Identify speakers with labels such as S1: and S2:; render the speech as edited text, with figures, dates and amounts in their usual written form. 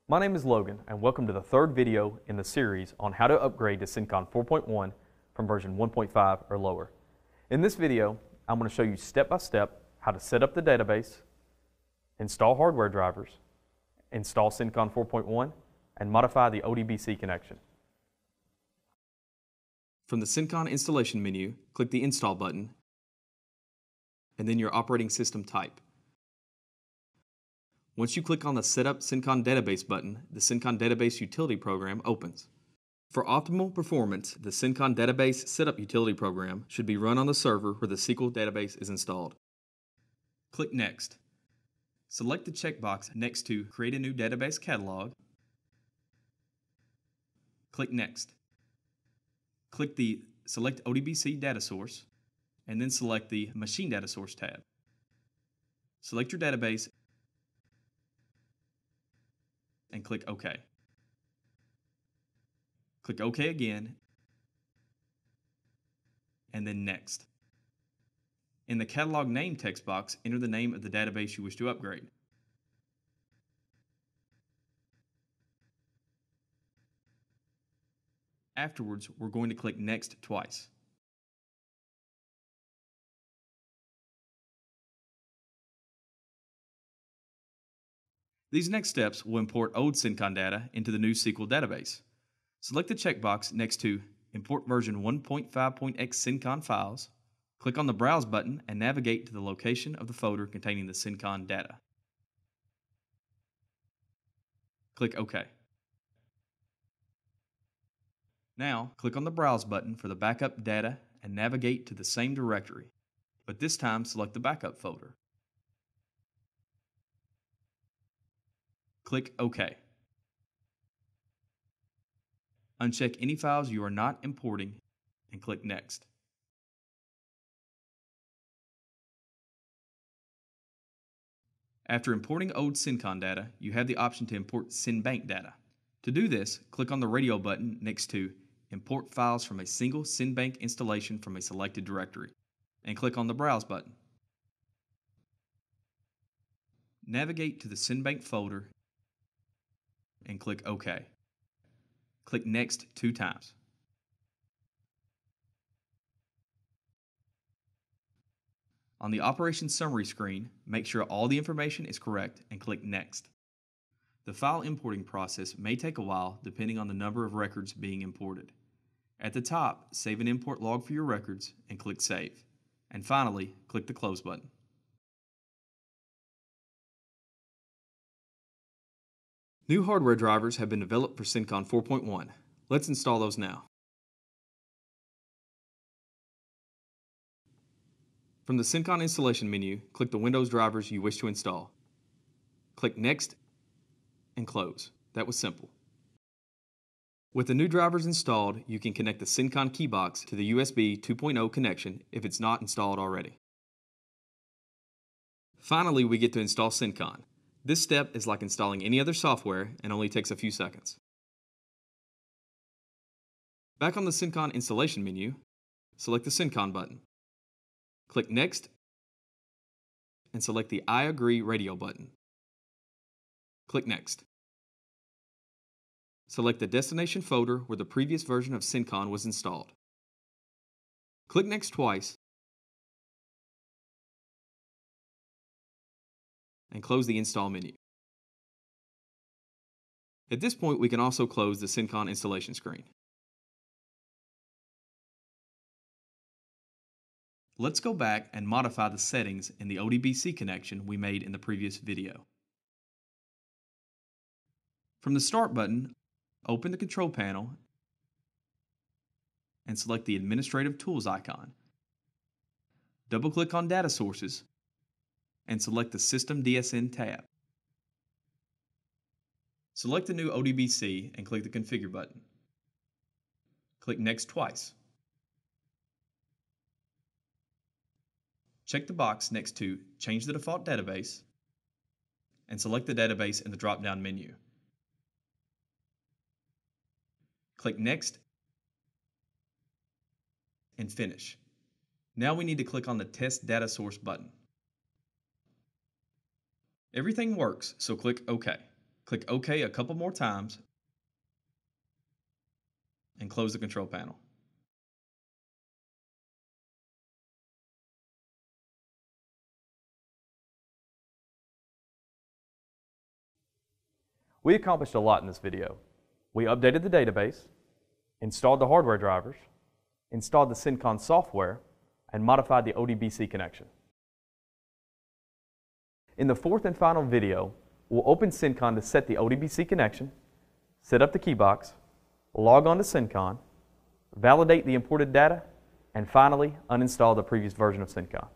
S1: My name is Logan, and welcome to the third video in the series on how to upgrade to Cencon 4.1 from version 1.5 or lower. In this video, I'm going to show you step by step how to set up the database, install hardware drivers, install Cencon 4.1, and modify the ODBC connection. From the Cencon installation menu, click the Install button, and then your operating system type. Once you click on the Setup Cencon Database button, the Cencon Database Utility Program opens. For optimal performance, the Cencon Database Setup Utility Program should be run on the server where the SQL Database is installed. Click Next. Select the checkbox next to Create a new database catalog. Click Next. Click the Select ODBC Data Source, and then select the Machine Data Source tab. Select your database and click OK. Click OK again, and then Next. In the Catalog Name text box, enter the name of the database you wish to upgrade. Afterwards, we're going to click Next twice. These next steps will import old Cencon data into the new SQL database. Select the checkbox next to Import version 1.5.x Cencon files. Click on the Browse button and navigate to the location of the folder containing the Cencon data. Click OK. Now, click on the Browse button for the backup data and navigate to the same directory, but this time select the backup folder. Click OK. Uncheck any files you are not importing and click Next. After importing old Cencon data, you have the option to import CenBank data. To do this, click on the radio button next to Import files from a single CenBank installation from a selected directory, and click on the Browse button. Navigate to the CenBank folder and click OK. Click Next 2 times. On the Operation Summary screen, make sure all the information is correct and click Next. The file importing process may take a while depending on the number of records being imported. At the top, save an import log for your records and click Save. And finally, click the Close button. New hardware drivers have been developed for Cencon 4.1. Let's install those now. From the Cencon installation menu, click the Windows drivers you wish to install. Click Next and Close. That was simple. With the new drivers installed, you can connect the Cencon keybox to the USB 2.0 connection if it's not installed already. Finally, we get to install Cencon. This step is like installing any other software and only takes a few seconds. Back on the Cencon installation menu, select the Cencon button. Click Next and select the I agree radio button. Click Next. Select the destination folder where the previous version of Cencon was installed. Click Next twice and close the install menu. At this point, we can also close the Cencon installation screen. Let's go back and modify the settings in the ODBC connection we made in the previous video. From the Start button, open the Control Panel and select the Administrative Tools icon. Double-click on Data Sources and select the System DSN tab. Select the new ODBC and click the Configure button. Click Next twice. Check the box next to Change the Default Database and select the database in the drop-down menu. Click Next and Finish. Now we need to click on the Test Data Source button. Everything works, so click OK. Click OK a couple more times and close the control panel. We accomplished a lot in this video. We updated the database, installed the hardware drivers, installed the Cencon software, and modified the ODBC connection. In the fourth and final video, we'll open Cencon to set the ODBC connection, set up the keybox, log on to Cencon, validate the imported data, and finally uninstall the previous version of Cencon.